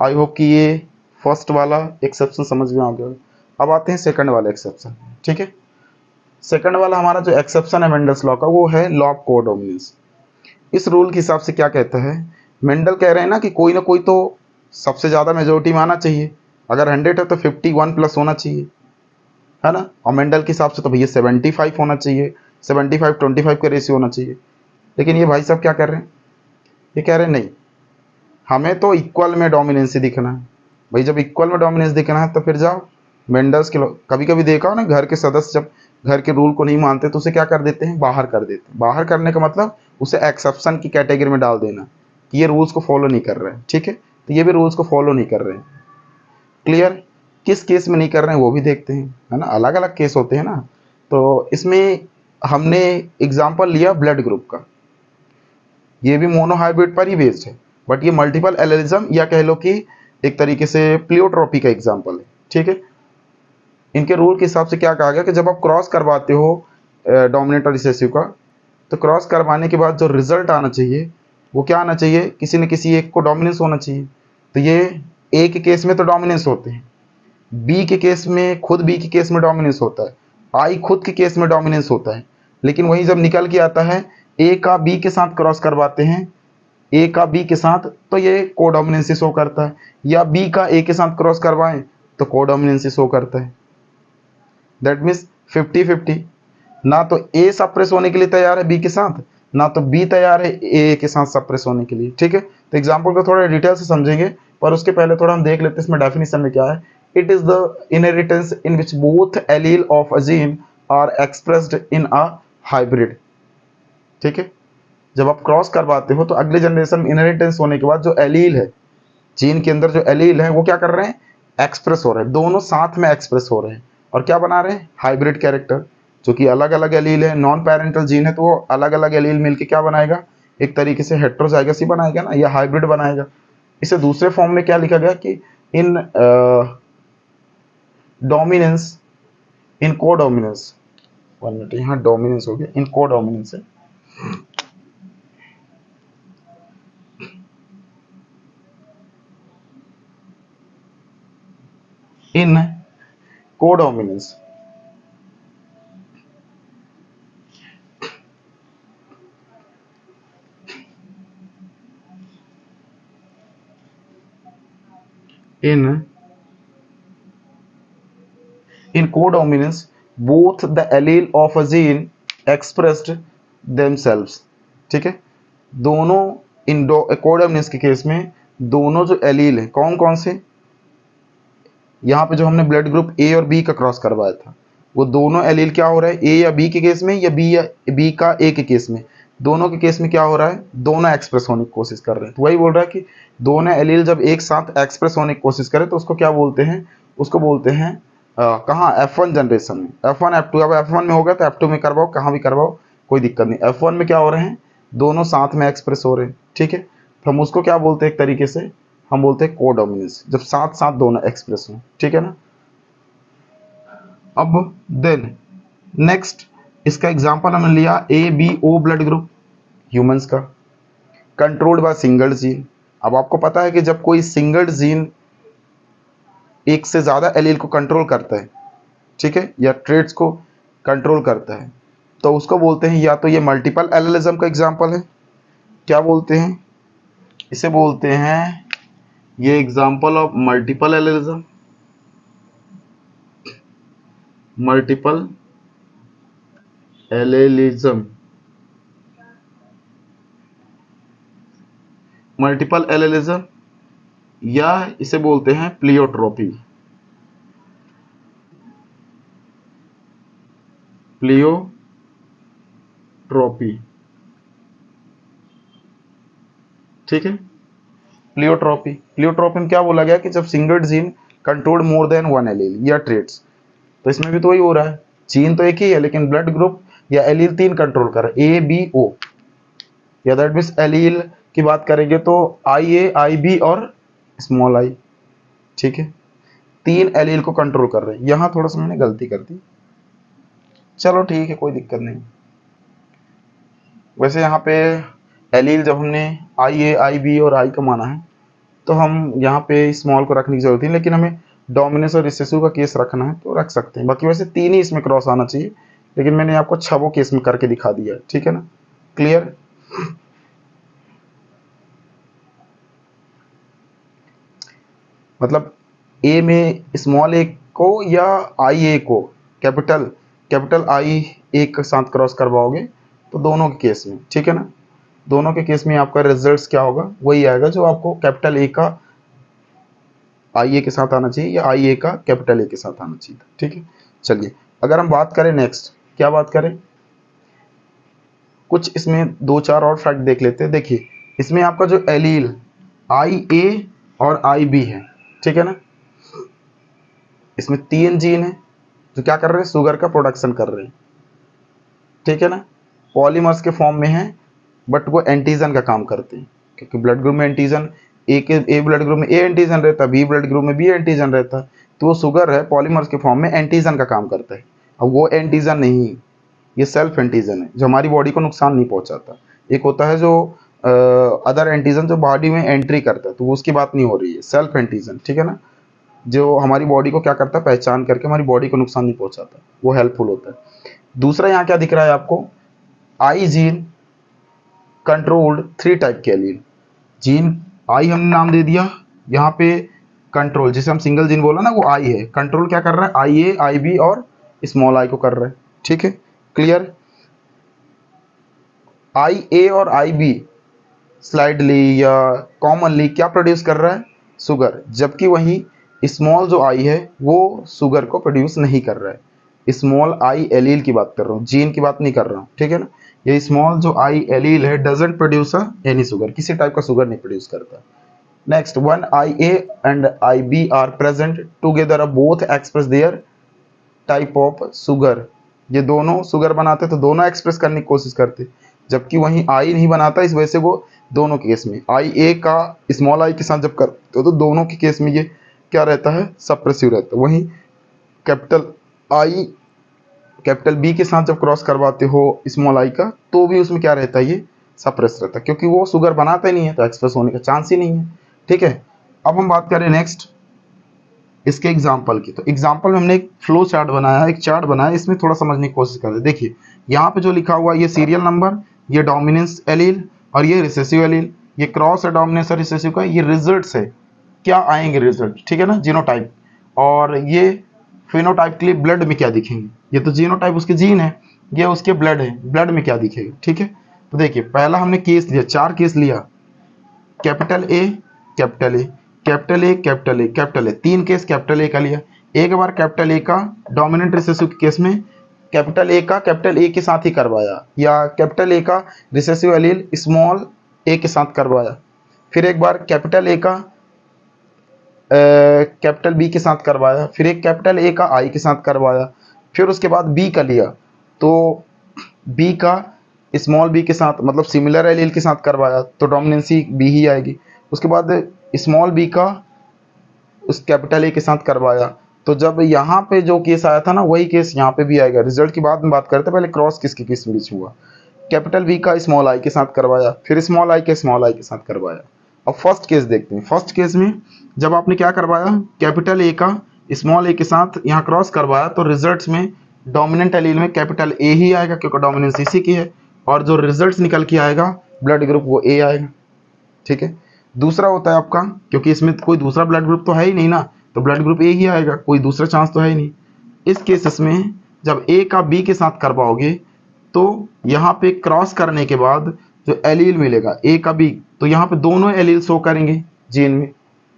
आई होप कि ये फर्स्ट वाला एक्सेप्शन समझ में आ गया। अब आते हैं सेकंड वाला एक्सेप्शन, ठीक है। सेकंड वाला हमारा जो एक्सेप्शन है मेंडल्स लॉ का, वो है लॉ ऑफ कोडोमिनेंस। इस रूल के हिसाब से क्या कहता है, मेंडल कह रहे हैं ना कि कोई ना कोई तो सबसे ज़्यादा मेजोरिटी में आना चाहिए, अगर 100 है तो 51 प्लस होना चाहिए, है ना। और मेंडल के हिसाब से तो भैया 75 होना चाहिए, 75-25 का रेशियो होना चाहिए। लेकिन ये भाई साहब क्या कर रहे हैं, ये कह रहे हैं नहीं, हमें तो इक्वल में डोमिनेंसी दिखना है। भाई जब इक्वल में डोमिनेंस दिखना है तो फिर जाओ मेंडल्स के, कभी कभी देखा हो ना, घर के सदस्य जब घर के रूल को नहीं मानते तो उसे क्या कर देते हैं, बाहर कर देते हैं। बाहर करने का मतलब उसे एक्सेप्शन की कैटेगरी में डाल देना कि ये रूल्स को फॉलो नहीं कर रहे हैं, ठीक है। तो ये भी रूल्स को फॉलो नहीं कर रहे हैं, क्लियर। किस केस में नहीं कर रहे हैं वो भी देखते हैं, है ना, अलग अलग केस होते हैं ना। तो इसमें हमने एग्जाम्पल लिया ब्लड ग्रुप का, ये भी मोनोहाइब्रिड पर ही बेस्ड है। बट ये मल्टीपल एलेलिज्म या कह लो कि एक तरीके से प्लियोट्रॉपी का एग्जाम्पल है, ठीक है। इनके रूल के हिसाब से क्या कहा गया कि जब आप क्रॉस करवाते हो डोमिनेंट और रिसेसिव का, तो क्रॉस करवाने के बाद जो रिजल्ट आना चाहिए वो क्या आना चाहिए, किसी न किसी एक को डोमिनेंस होना चाहिए। तो ये ए के केस में तो डोमिनेंस होते हैं, बी के केस में, खुद बी के केस में डोमिनेंस होता है, आई खुद के केस में डोमिनेंस होता है। लेकिन वही जब निकल के आता है ए का बी के साथ क्रॉस करवाते हैं, ए का बी के साथ, तो ये कोडोमिनेंसी शो करता है, या बी का ए के साथ क्रॉस करवाएं तो कोडोमिनेंसी शो करता है। दैट मीन्स 50-50, ना तो ए सप्रेस होने के लिए तैयार है बी के साथ, ना तो बी तैयार है ए के साथ सप्रेस होने के लिए, ठीक है। तो एग्जाम्पल को थोड़ा डिटेल से समझेंगे, पर उसके पहले थोड़ा हम देख लेते हैं इसमें डेफिनेशन में क्या है। It is the inheritance in which both allele of a gene are expressed in a hybrid, ठीक है। जब आप क्रॉस करवाते हो तो अगले जनरेशन में इनहेरिटेंस होने के बाद जो एलील है, जीन के अंदर जो एलील है, वो क्या कर रहे हैं, एक्सप्रेस हो रहे हैं, दोनों साथ में एक्सप्रेस हो रहे हैं, और क्या बना रहे हैं, हाइब्रिड कैरेक्टर, जो कि अलग अलग एलील है। नॉन पेरेंटल जीन है तो वो अलग अलग एलील मिलके क्या बनाएगा, एक तरीके से हेट्रोजाइगस ही बनाएगा ना, या हाइब्रिड बनाएगा। इसे दूसरे फॉर्म में क्या लिखा गया कि इन डोमिनेंस, इन कोडोमिनेंस, 1 मिनट, यहाँ डोमिनेंस हो गया, इन कोडोमिनेंस है, इन codominance, in codominance both the allele of a gene expressed themselves, ठीक है। दोनों इन कोडोमिनेंस के केस में दोनों जो एलील है, कौन कौन से, यहाँ पे जो हमने ब्लड ग्रुप ए और बी का क्रॉस करवाया था, वो दोनों एलील क्या हो रहा है, ए या बी के केस में, या बी का ए के केस में, दोनों के केस में क्या हो रहा है, दोनों एक्सप्रेस होने की कोशिश कर रहे हैं। तो वही बोल रहा है कि दोनों एलील जब एक साथ एक्सप्रेस होने की कोशिश करें तो उसको क्या बोलते हैं, उसको बोलते हैं कहाँ, F1 जनरेशन में, F1 F2। अब F1 में होगा तो F2 में करवाओ, कहाँ भी करवाओ, कोई दिक्कत नहीं। F1 में क्या हो रहे हैं, दोनों साथ में एक्सप्रेस हो रहे हैं, ठीक है। तो हम उसको क्या बोलते हैं, एक तरीके से हम बोलते हैं कोडोमिनेंस, जब साथ साथ दोनों एक्सप्रेस हों, ठीक है ना। अब देन नेक्स्ट इसका एग्जांपल हमने लिया ABO ब्लड ग्रुप ह्यूमंस का, कंट्रोल्ड बाय सिंगल जीन। अब आपको पता है कि जब कोई सिंगल जीन एक से ज़्यादा एलील को कंट्रोल करता है, ठीक है, या ट्रेड्स को कंट्रोल करता है, तो उसको बोलते हैं, या तो ये मल्टीपल एलेलिज्म का एग्जांपल है, क्या बोलते हैं इसे, बोलते हैं ये example of multiple allelism, multiple allelism, multiple allelism, या इसे बोलते हैं प्लियोट्रोपी, प्लियोट्रोपी, ठीक है। प्लियोट्रोपी, प्लियोट्रोपी में क्या बोला गया कि जब single gene controlled more than one allele या ट्रेट्स, तो इसमें भी तो वही हो रहा है, जीन तो एक ही है लेकिन ब्लड ग्रुप या एलील 3 कंट्रोल कर रहे हैं, ABO, या दैट मीन्स एलील की बात करेंगे तो IA, IB और स्मॉल आई, ठीक है, 3 एलील को कंट्रोल कर रहे हैं। यहाँ थोड़ा सा मैंने गलती कर दी, चलो ठीक है, कोई दिक्कत नहीं। वैसे यहाँ पे एलील जब हमने IA, IB और I का माना है तो हम यहाँ पे स्मॉल को रखने की जरूरत नहीं, लेकिन हमें डोमिनेंस और रिसेसिव का केस रखना है तो रख सकते हैं। बाकी वैसे 3 ही इसमें क्रॉस आना चाहिए, लेकिन मैंने आपको 6 केस में करके दिखा दिया है, ठीक है ना, क्लियर। मतलब ए में स्मॉल ए को या IA को कैपिटल I एक के साथ क्रॉस करवाओगे तो दोनों के केस में, ठीक है ना, दोनों के केस में आपका रिजल्ट क्या होगा, वही आएगा जो आपको कैपिटल A का IA के साथ आना चाहिए या IA का कैपिटल A के साथ आना चाहिए, ठीक है। चलिए अगर हम बात करें नेक्स्ट, क्या बात करें, कुछ इसमें 2-4 और फैक्ट देख लेते हैं। देखिए इसमें आपका जो एलील IA और IB है, ठीक है ना, इसमें 3 जीन है जो क्या कर रहे हैं, शुगर का प्रोडक्शन कर रहे हैं, ठीक है ना, पॉलीमर्स के फॉर्म में है बट वो एंटीजन का काम करते हैं, क्योंकि ब्लड ग्रुप में एंटीजन ए ब्लड ग्रुप में ए एंटीजन रहता है, बी ब्लड ग्रुप में बी एंटीजन रहता है, तो वो शुगर है पॉलीमर्स के फॉर्म में एंटीजन का काम करता है। अब वो एंटीजन नहीं, ये सेल्फ एंटीजन है जो हमारी बॉडी को नुकसान नहीं पहुंचाता। एक होता है जो अदर एंटीजन जो बॉडी में एंट्री करता है, तो वो उसकी बात नहीं हो रही है, सेल्फ एंटीजन, ठीक है ना, जो हमारी बॉडी को क्या करता है, पहचान करके हमारी बॉडी को नुकसान नहीं पहुंचाता, वो हेल्पफुल होता है। दूसरा यहाँ क्या दिख रहा है आपको, आई जीन कंट्रोल्ड 3 टाइप के एलील। जीन आई हमने नाम दे दिया, यहाँ पे कंट्रोल जिसे हम सिंगल जीन बोला ना वो आई है, कंट्रोल क्या कर रहा है, आई ए आई बी और स्मॉल आई को कर रहा है, ठीक है, क्लियर। आई ए और आई बी स्लाइडली या कॉमनली क्या प्रोड्यूस कर रहा है, शुगर, जबकि वही स्मॉल जो आई है वो शुगर को प्रोड्यूस नहीं कर रहा है। स्मॉल आई एलील की बात कर रहा हूँ, जीन की बात नहीं कर रहा हूँ, ठीक है ना। ये स्मॉल जो आई एलील है डजंट प्रोड्यूस एनी शुगर, किसी टाइप का शुगर नहीं प्रोड्यूस करता। Next, one I A and I B are present together, both express their type of sugar. ये दोनों शुगर बनाते तो दोनों एक्सप्रेस करने की कोशिश करते, जबकि वहीं आई नहीं बनाता, इस वजह से वो दोनों के केस में आई ए का स्मॉल आई के साथ जब करते तो दोनों के केस में ये क्या रहता है, सप्रेसिव रहता है। वहीं कैपिटल आई कैपिटल बी के साथ जब क्रॉस करवाते हो स्मॉल आई का, तो भी उसमें क्या रहता है, ये सप्रेस रहता है, क्योंकि वो शुगर बनाता ही नहीं है, तो एक्सप्रेस होने का चांस ही नहीं है, ठीक है। अब हम बात करें नेक्स्ट इसके एग्जाम्पल की, तो एग्जाम्पल में हमने एक फ्लो चार्ट बनाया, एक चार्ट बनाया, इसमें थोड़ा समझने की कोशिश करें। देखिए यहाँ पे जो लिखा हुआ है, ये सीरियल नंबर, ये डोमिनेंस एलील और ये रिसेसिव एलील, ये क्रॉस है डोमिनेंस और रिसेसिव का, ये रिजल्ट्स है, क्या आएंगे रिजल्ट, ठीक है ना, जीनोटाइप। और ये फिनोटाइप के लिए ब्लड में क्या दिखेंगे, ये तो जीनोटाइप उसके जीन है, ये उसके ब्लड है, ब्लड में क्या दिखेगा, ठीक है। तो देखिए पहला हमने केस लिया, 4 केस लिया, capital A capital A capital A capital A capital A, 3 case capital A का लिया। एक बार कैपिटल ए का डोमिनेंट रिसेसिव के केस में कैपिटल ए का कैपिटल ए के साथ ही करवाया, या कैपिटल ए का रिसेसिव एलील स्मॉल ए के साथ करवाया। फिर एक बार कैपिटल ए का कैपिटल बी के साथ करवाया, फिर एक कैपिटल ए का आई के साथ करवाया, फिर उसके बाद बी का लिया, तो बी का स्मॉल बी के साथ मतलब सिमिलर एलील के साथ करवाया, तो डोमिनेंसी बी ही आएगी। उसके बाद स्मॉल बी का उस कैपिटल ए के साथ करवाया, तो जब यहाँ पे जो केस आया था ना वही केस यहाँ पे भी आएगा। रिजल्ट की बाद में बात करते हैं, पहले क्रॉस किसके केस में हुआ, कैपिटल बी का स्मॉल आई के साथ करवाया, फिर स्मॉल आई के स्मॉल आई के साथ करवाया। अब फर्स्ट केस देखते हैं। फर्स्ट केस में जब आपने क्या करवाया, कैपिटल ए का स्मॉल ए के साथ यहाँ क्रॉस करवाया, तो रिजल्ट्स में डोमिनेंट एलील में कैपिटल ए ही आएगा, क्योंकि डोमिनेंस इसी की है, और जो रिजल्ट्स निकल के आएगा ब्लड ग्रुप वो ए आएगा, ठीक है। दूसरा होता है आपका, क्योंकि इसमें कोई दूसरा ब्लड ग्रुप तो है ही नहीं ना, तो ब्लड ग्रुप ए ही आएगा, कोई दूसरा चांस तो है ही नहीं। इस केसेस में जब ए का बी के साथ करवाओगे, तो यहाँ पे क्रॉस करने के बाद जो एलील मिलेगा ए का बी, तो यहाँ पे दोनों एलील शो करेंगे जीन में,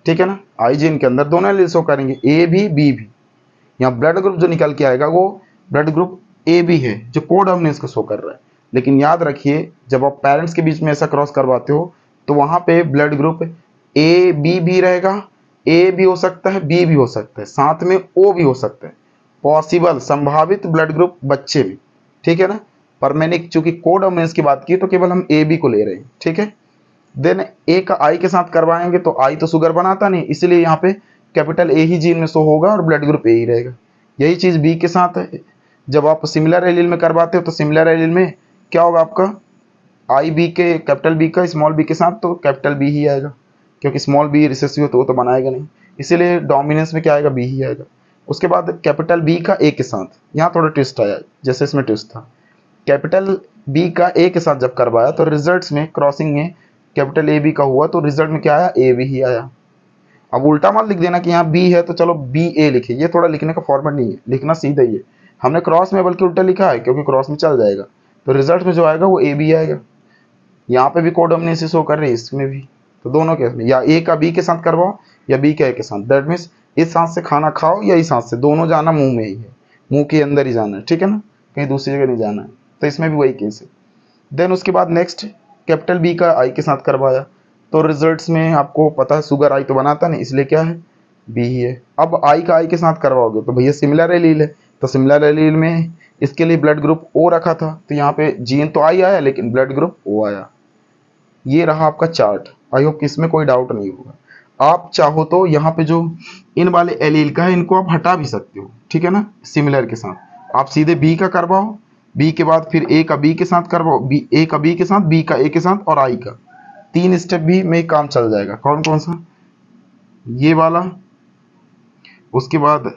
ठीक है ना, आई जीन के अंदर दोनों एलील शो करेंगे, ए भी बी भी। यहाँ ब्लड ग्रुप जो निकल के आएगा वो ब्लड ग्रुप ए बी है, जो कोडोमिनेंस को शो कर रहा है। लेकिन याद रखिए जब आप पेरेंट्स के बीच में ऐसा क्रॉस करवाते हो, तो वहां पे ब्लड ग्रुप ए बी भी रहेगा, ए भी हो सकता है, बी भी हो सकता है, साथ में ओ भी हो सकता है, पॉसिबल संभावित ब्लड ग्रुप बच्चे में, ठीक है ना। पर मैंने चूंकि कोडोमिनेंस की बात की तो केवल हम ए बी को ले रहे हैं, ठीक है। देन ए का आई के साथ करवाएंगे, तो आई तो शुगर बनाता नहीं, इसलिए यहाँ पे कैपिटल ए ही जीन में शो होगा और ब्लड ग्रुप ए ही रहेगा। यही चीज बी के साथ है, जब आप सिमिलर एलील में करवाते हो तो सिमिलर एलील में क्या होगा आपका, आई बी के कैपिटल बी का स्मॉल बी के साथ, तो कैपिटल बी ही आएगा, क्योंकि स्मॉल बी रिसेसिव तो वो तो बनाएगा नहीं, इसीलिए डोमिनेंस में क्या आएगा, बी ही आएगा। उसके बाद कैपिटल बी का ए के साथ, यहाँ थोड़ा ट्विस्ट आया, जैसे इसमें ट्विस्ट था, कैपिटल बी का ए के साथ जब करवाया तो रिजल्ट्स में क्रॉसिंग में कैपिटल ए बी का हुआ, तो रिजल्ट में क्या आया, ए बी ही आया। अब उल्टा मत लिख देना कि यहाँ बी है तो चलो बी ए लिखे, ये थोड़ा लिखने का फॉर्मेट नहीं है, लिखना सीधा ही है। हमने क्रॉस में बल्कि उल्टा लिखा है, क्योंकि क्रॉस में चल जाएगा, तो रिजल्ट में जो आएगा वो ए बी आएगा। यहाँ पे भी कोडोमिनेंस शो कर रही है, इसमें भी, तो दोनों केस में या ए का बी के साथ करवाओ या बी का ए के साथ, दैट मीन्स इस हाथ से खाना खाओ या इस हाथ से, दोनों जाना मुंह में ही है, मुंह के अंदर ही जाना है, ठीक है ना, कहीं दूसरी जगह नहीं जाना है। तो इसमें भी वही केस है। देन उसके बाद नेक्स्ट कैपिटल बी का आई के साथ करवाया, तो रिजल्ट्स में आपको पता है शुगर आई तो बनाता नहीं, इसलिए क्या है, बी ही है। अब आई का आई के साथ करवाओगे तो भैया सिमिलर एलील है, तो सिमिलर एलील में इसके लिए ब्लड ग्रुप ओ रखा था, तो यहाँ पे जीन तो आई आया लेकिन ब्लड ग्रुप ओ आया। ये रहा आपका चार्ट। आई होप कि इसमें कोई डाउट नहीं होगा। आप चाहो तो यहाँ पे जो इन वाले एलील का है इनको आप हटा भी सकते हो, ठीक है ना, सिमिलर के साथ। आप सीधे बी का करवाओ, बी के बाद फिर ए का बी के साथ करवाओ, बी ए का बी के साथ, बी का ए के साथ और आई का। 3 स्टेप भी में काम चल जाएगा। कौन कौन सा? ये वाला, उसके बाद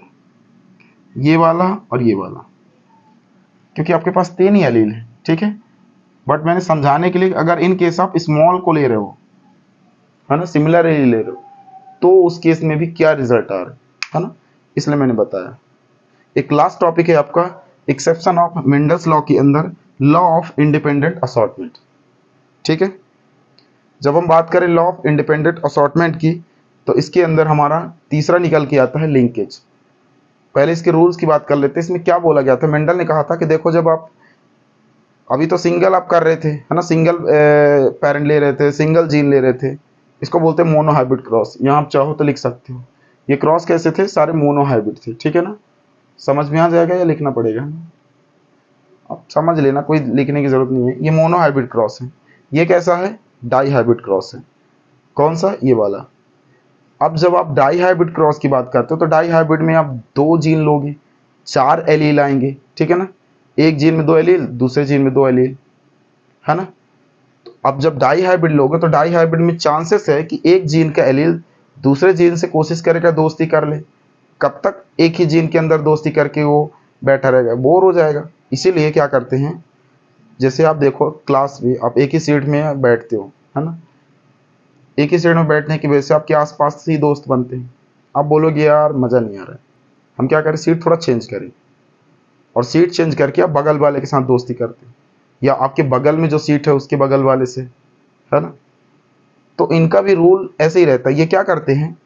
ये वाला और ये वाला, क्योंकि आपके पास 3 ही एलील है, ठीक है। बट मैंने समझाने के लिए, अगर इन केस आप स्मॉल को ले रहे हो, है ना, सिमिलर एलील ले रहे हो, तो उस केस में भी क्या रिजल्ट आ रहा है ना, इसलिए मैंने बताया। एक लास्ट टॉपिक है आपका एक्सेप्शन ऑफ मेंडल्स लॉ के अंदर लॉ ऑफ इंडिपेंडेंट असॉर्टमेंट, ठीक है। जब हम बात करें लॉ ऑफ इंडिपेंडेंट असॉर्टमेंट की, तो इसके अंदर हमारा तीसरा निकल के आता है लिंकेज। पहले इसके रूल्स की बात कर लेते हैं। इसमें क्या बोला गया था, मेंडल ने कहा था कि देखो, जब आप अभी तो सिंगल आप कर रहे थे, है ना, सिंगल पेरेंट ले रहे थे, सिंगल जीन ले रहे थे, इसको बोलते हैं मोनोहाइब्रिड क्रॉस। यहाँ आप चाहो तो लिख सकते हो। ये क्रॉस कैसे थे? सारे मोनोहाइब्रिड थे, ठीक है ना। समझ में आ जाएगा या लिखना पड़ेगा? आप समझ लेना, कोई लिखने की जरूरत नहीं है। ये मोनोहाइब्रिड क्रॉस है। ये कैसा है? डाई हाइब्रिड क्रॉस है। कौन सा? ये वाला। अब जब आप डाई हाइब्रिड क्रॉस की बात करते हो, तो डाई हाइब्रिड में आप 2 जीन लोगे, 4 एलील आएंगे, ठीक है ना। एक जीन में 2 एलील, दूसरे जीन में 2 एलील, है ना। तो अब जब डाई हाइब्रिड लोगे, तो डाई हाइब्रिड में चांसेस है कि एक जीन का एलील दूसरे जीन से कोशिश करेगा दोस्ती कर ले। कब तक एक ही जीन के अंदर दोस्ती करके वो बैठा रहेगा? बोर हो जाएगा। इसीलिए क्या करते हैं, जैसे आप देखो क्लास में आप एक ही सीट में बैठते हो, है ना। एक ही सीट में बैठने की वजह से आपके आसपास से ही दोस्त बनते हैं। आप बोलोगे यार मज़ा नहीं आ रहा है, हम क्या करें, सीट थोड़ा चेंज करें, और सीट चेंज करके आप बगल वाले के साथ दोस्ती करते हैं, या आपके बगल में जो सीट है उसके बगल वाले से, है ना। तो इनका भी रूल ऐसे ही रहता है। ये क्या करते हैं,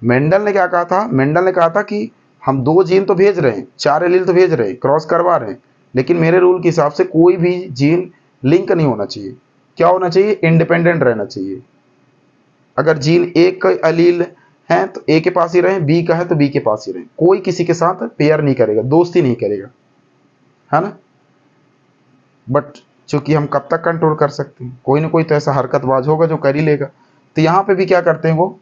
मेंडल ने क्या कहा था, मेंडल ने कहा था कि हम 2 जीन तो भेज रहे हैं, 4 एलील तो भेज रहे हैं, क्रॉस करवा रहे हैं, लेकिन मेरे रूल के हिसाब से कोई भी जीन लिंक नहीं होना चाहिए। क्या होना चाहिए? इंडिपेंडेंट रहना चाहिए। अगर जीन एक का एलील है तो ए के पास ही रहे, बी का है तो बी के पास ही रहे, कोई किसी के साथ पेयर नहीं करेगा, दोस्ती नहीं करेगा, है ना। बट चूंकि हम कब तक कंट्रोल कर सकते हैं, कोई ना कोई तो ऐसा हरकतबाज होगा जो कर ही लेगा। तो यहाँ पे भी क्या करते हैं, वो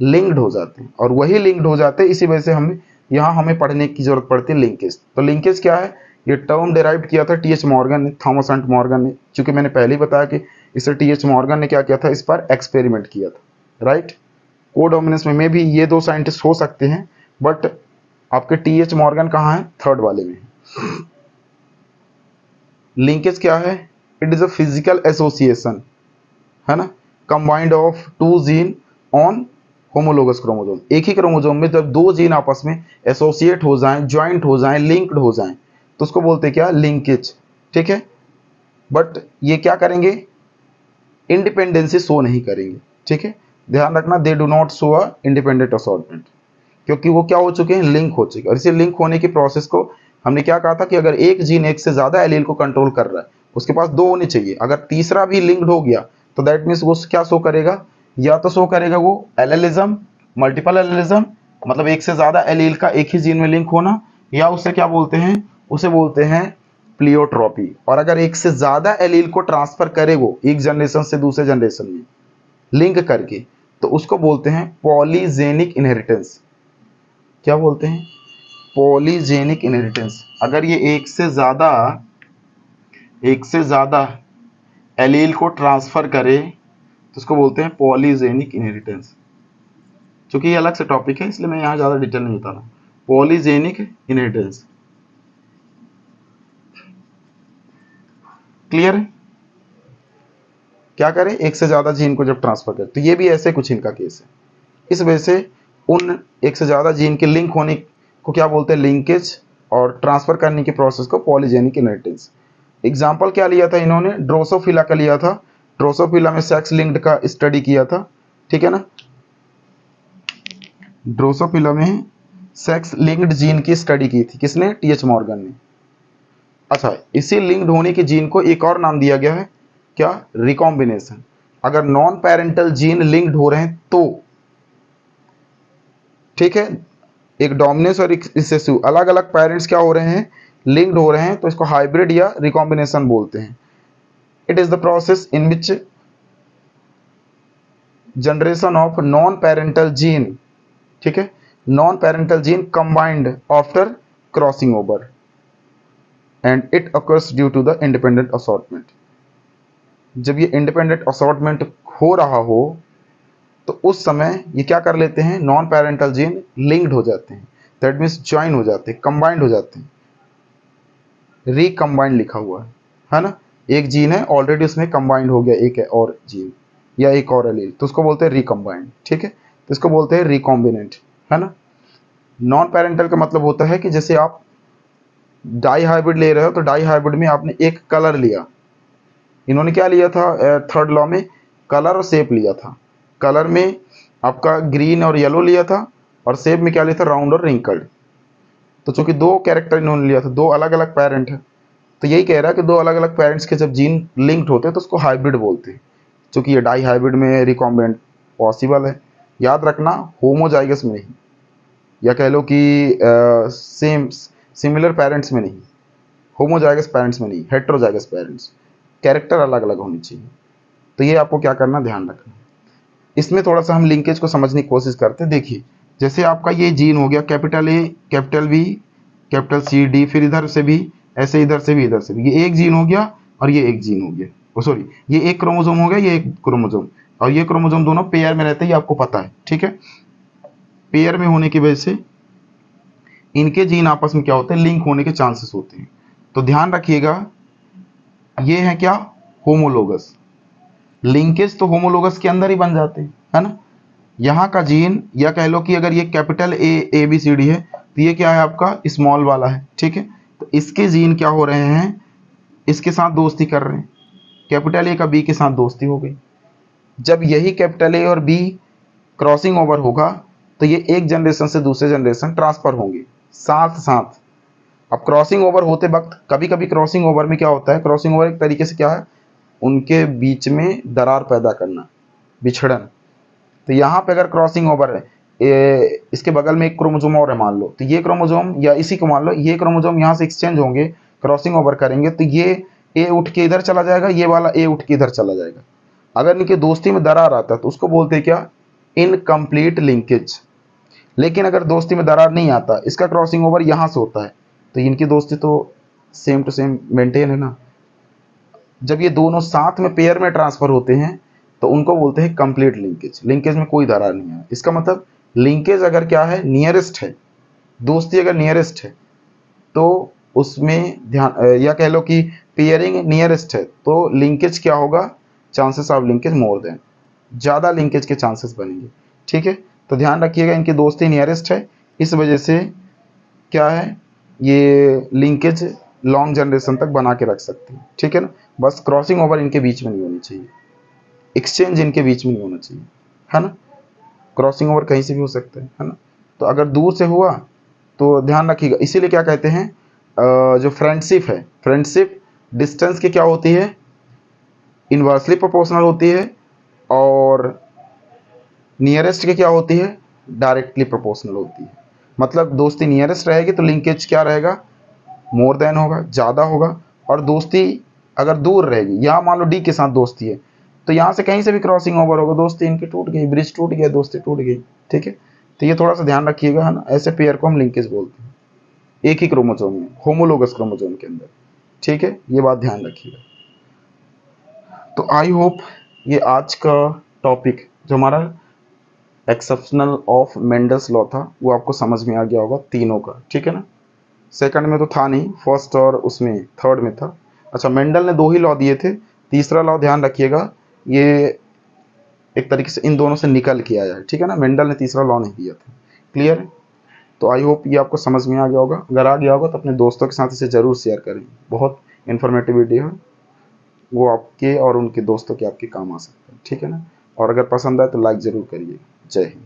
लिंक्ड हो जाते हैं, और वही लिंक्ड हो जाते हैं। इसी वजह से हम यहाँ हमें पढ़ने की जरूरत पड़ती है लिंकेज। तो लिंकेज क्या है? ये टर्म डिराइव किया था टी एच मॉर्गन ने, थॉमस एंड मॉर्गन ने। चूंकि मैंने पहले ही बताया कि इसे टी एच मॉर्गन ने क्या किया था, इस पर एक्सपेरिमेंट किया था, राइट। कोडोमिनेंस में भी ये 2 साइंटिस्ट हो सकते हैं, बट आपके टी एच मॉर्गन कहाँ है? 3rd वाले में। लिंकेज क्या है? It is a physical association, है ना, combined of 2 gene on homologous chromosome. एक ही क्रोमोसोम में जब 2 जीन आपस में एसोसिएट हो जाएं, ज्वाइंट हो जाएं, लिंक्ड हो जाएं, तो उसको बोलते हैं क्या? लिंकेज, ठीक है। बट ये क्या करेंगे? इंडिपेंडेंसी शो नहीं करेंगे, ठीक है। ध्यान रखना, they do not show a independent assortment, क्योंकि वो क्या हो चुके हैं? लिंक हो चुके हैं। और इसे लिंक होने की प्रोसेस को हमने क्या कहा था कि अगर एक जीन एक से ज्यादा एलील को कंट्रोल कर रहा है, उसके पास 2 होने चाहिए। अगर तीसरा भी लिंक्ड हो गया तो दैट मीन्स वो क्या शो करेगा? या तो शो करेगा वो एलेलिज्म, मल्टीपल एलेलिज्म, मतलब एक से ज्यादा एलील का एक ही जीन में लिंक होना, या उसे क्या बोलते हैं? उसे बोलते हैं प्लियोट्रॉपी। और अगर एक से ज्यादा एलील को ट्रांसफर करे वो एक जनरेशन से दूसरे जनरेशन में लिंक करके, तो उसको बोलते हैं पॉलीजेनिक इनहेरिटेंस। क्या बोलते हैं? Polygenic inheritance. अगर ये एक से ज्यादा एलील को ट्रांसफर करे तो उसको बोलते हैं पॉलीजेनिक इनहेरिटेंस। क्योंकि ये अलग से टॉपिक है, इसलिए मैं यहाँ ज्यादा डिटेल नहीं बता रहा। पॉलीजेनिक इनहेरिटेंस, क्लियर है? क्या करें? एक से ज्यादा जीन को जब ट्रांसफर करे, तो ये भी ऐसे कुछ इनका केस है। इस वजह से उन एक से ज्यादा जीन के लिंक होने को क्या बोलते हैं? लिंकेज। और ट्रांसफर करने की प्रोसेस को पॉलीजेनिक इनहेरिटेंस। एग्जाम्पल क्या लिया था इन्होंने? ड्रोसोफिला का लिया था। ड्रोसोफिला में सेक्स लिंक्ड का स्टडी किया था, ठीक है ना। ड्रोसोफिला में सेक्स लिंक्ड जीन की स्टडी की थी, किसने? टी एच मॉर्गन ने। अच्छा, इसी लिंक्ड होने के जीन को एक और नाम दिया गया है, क्या? रिकॉम्बिनेशन। अगर नॉन पेरेंटल जीन लिंक्ड हो रहे हैं तो, ठीक है, एक डोमिनेंस और एक रिसेसिव, अलग अलग पेरेंट्स क्या हो रहे हैं? लिंक्ड हो रहे हैं, तो इसको हाइब्रिड या रिकॉम्बिनेशन बोलते हैं। It is the process in which generation of non parental gene, ठीक है, non parental gene combined after crossing over and it occurs due to the independent assortment. जब ये इंडिपेंडेंट असॉर्टमेंट हो रहा हो तो उस समय ये क्या कर लेते हैं, नॉन पेरेंटल जीन लिंक्ड हो जाते हैं, दैट मीन्स ज्वाइन हो जाते हैं, कंबाइंड हो जाते हैं, रिकम्बाइंड लिखा हुआ है ना, एक जीन है ऑलरेडी उसमें कंबाइंड हो गया एक और जीन या एक और एलील, तो उसको बोलते हैं रिकम्बाइंड, ठीक है, तो इसको बोलते हैं रिकॉम्बिनेंट, है ना। नॉन पेरेंटल का मतलब होता है कि जैसे आप डाई हाइब्रिड ले रहे हो तो डाई हाइब्रिड में आपने एक कलर लिया, इन्होंने क्या लिया था थर्ड लॉ में, कलर और शेप लिया था। कलर में आपका ग्रीन और येलो लिया था और शेप में क्या लिया था, राउंड और रिंकल्ड। तो चूंकि दो कैरेक्टर इन्होंने लिया था, दो अलग अलग पेरेंट है, तो यही कह रहा है कि दो अलग अलग पेरेंट्स के जब जीन लिंक्ड होते हैं तो उसको हाइब्रिड बोलते हैं। चूंकि ये डाई हाइब्रिड में रिकॉम्बिनेंट पॉसिबल है, याद रखना होमोजाइगस में नहीं, या कह लो कि सेम सिमिलर पेरेंट्स में नहीं, होमोजाइगस पेरेंट्स में नहीं, हेट्रोजाइगस पेरेंट्स, कैरेक्टर अलग अलग होनी चाहिए। तो ये आपको क्या करना, ध्यान रखना। इसमें थोड़ा सा हम लिंकेज को समझने की कोशिश करते हैं। देखिए जैसे आपका ये जीन हो गया capital A capital B capital C D, फिर इधर से भी ऐसे, इधर से भी, इधर से भी, ये एक जीन हो गया और ये एक जीन हो गया, ओ सॉरी ये एक क्रोमोसोम हो गया, ये एक क्रोमोसोम, और ये क्रोमोसोम दोनों पेयर में रहते हैं, ये आपको पता है, ठीक है। पेयर में होने की वजह से इनके जीन आपस में क्या होते हैं, लिंक होने के चांसेस होते हैं। तो ध्यान रखिएगा ये है क्या, होमोलोगस। लिंकेज तो होमोलोगस के अंदर ही बन जाते हैं, है ना। यहाँ का जीन, या कह लो कि अगर ये capital A B C D है तो ये क्या है आपका स्मॉल वाला है, ठीक है। तो इसके जीन क्या हो रहे हैं, इसके साथ दोस्ती कर रहे हैं, कैपिटल ए का बी के साथ दोस्ती हो गई। जब यही कैपिटल ए और बी क्रॉसिंग ओवर होगा तो ये एक जनरेशन से दूसरे जनरेशन ट्रांसफर होंगे साथ साथ। अब क्रॉसिंग ओवर होते वक्त कभी कभी क्रॉसिंग ओवर में क्या होता है, क्रॉसिंग ओवर एक तरीके से क्या है, उनके बीच में दरार पैदा करना, बिछड़न। तो यहाँ पे अगर क्रॉसिंग ओवर है, इसके बगल में एक क्रोमोसोम और है मान लो, तो ये क्रोमोसोम या इसी को मान लो, ये क्रोमोसोम यहाँ से एक्सचेंज होंगे, क्रॉसिंग ओवर करेंगे, तो ये ए उठ के इधर चला जाएगा, ये वाला ए उठ के इधर चला जाएगा। अगर इनकी दोस्ती में दरार आता है तो उसको बोलते हैं क्या, इनकम्प्लीट लिंकेज। लेकिन अगर दोस्ती में दरार नहीं आता, इसका क्रॉसिंग ओवर यहाँ से होता है, तो इनकी दोस्ती तो सेम टू सेम मेंटेन है ना। जब ये दोनों साथ में पेयर में ट्रांसफर होते हैं तो उनको बोलते हैं कंप्लीट लिंकेज। लिंकेज में कोई दरार नहीं है, इसका मतलब लिंकेज अगर क्या है, नियरेस्ट है, दोस्ती अगर नियरेस्ट है तो उसमें ध्यान, या कह लो कि पेयरिंग नियरेस्ट है तो लिंकेज क्या होगा, chances of linkage more than, ज़्यादा लिंकेज के चांसेस बनेंगे, ठीक है। तो ध्यान रखिएगा इनकी दोस्ती नियरेस्ट है, इस वजह से क्या है, ये लिंकेज लॉन्ग जनरेशन तक बना के रख सकते हैं, ठीक है ना। बस क्रॉसिंग ओवर इनके बीच में नहीं होनी चाहिए, एक्सचेंज इनके बीच में नहीं होना चाहिए, है ना। क्रॉसिंग ओवर कहीं से भी हो सकता है ना। तो अगर दूर से हुआ तो ध्यान रखिएगा, इसीलिए क्या कहते हैं, जो फ्रेंडशिप है, फ्रेंडशिप डिस्टेंस की क्या होती है, इनवर्सली प्रोपोर्शनल होती है, और नियरेस्ट की क्या होती है, डायरेक्टली प्रोपोर्शनल होती है। मतलब दोस्ती नियरेस्ट रहेगी तो लिंकेज क्या रहेगा, मोर देन होगा, ज़्यादा होगा। और दोस्ती अगर दूर रहेगी, यहाँ मान लो डी के साथ दोस्ती है तो यहाँ से कहीं से भी क्रॉसिंग ओवर होगा, दोस्ती इनकी टूट गई, ब्रिज टूट गया, दोस्ती टूट गई, ठीक है। तो ये थोड़ा सा ध्यान रखिएगा, है ना। ऐसे पेयर को हम लिंकेज बोलते हैं, एक ही क्रोमोसोम में, होमोलोगस क्रोमोसोम के अंदर, ठीक है, ये बात ध्यान रखिएगा। तो आई होप ये आज का टॉपिक जो हमारा एक्सेप्शनल ऑफ मेंडल्स लॉ था वो आपको समझ में आ गया होगा, तीनों का, ठीक है ना। सेकंड में तो था नहीं, फर्स्ट और उसमें थर्ड में था। अच्छा, मेंडल ने दो ही लॉ दिए थे, तीसरा लॉ ध्यान रखिएगा ये एक तरीके से इन दोनों से निकल के आया है, ठीक है ना। मेंडल ने तीसरा लॉ नहीं दिया था, क्लियर है। तो आई होप ये आपको समझ में आ गया होगा, अगर आ गया होगा तो अपने दोस्तों के साथ इसे ज़रूर शेयर करें, बहुत इन्फॉर्मेटिव वीडियो है, वो आपके और उनके दोस्तों के आपके काम आ सकता है, ठीक है ना। और अगर पसंद आए तो लाइक ज़रूर करिए। जय हिंद।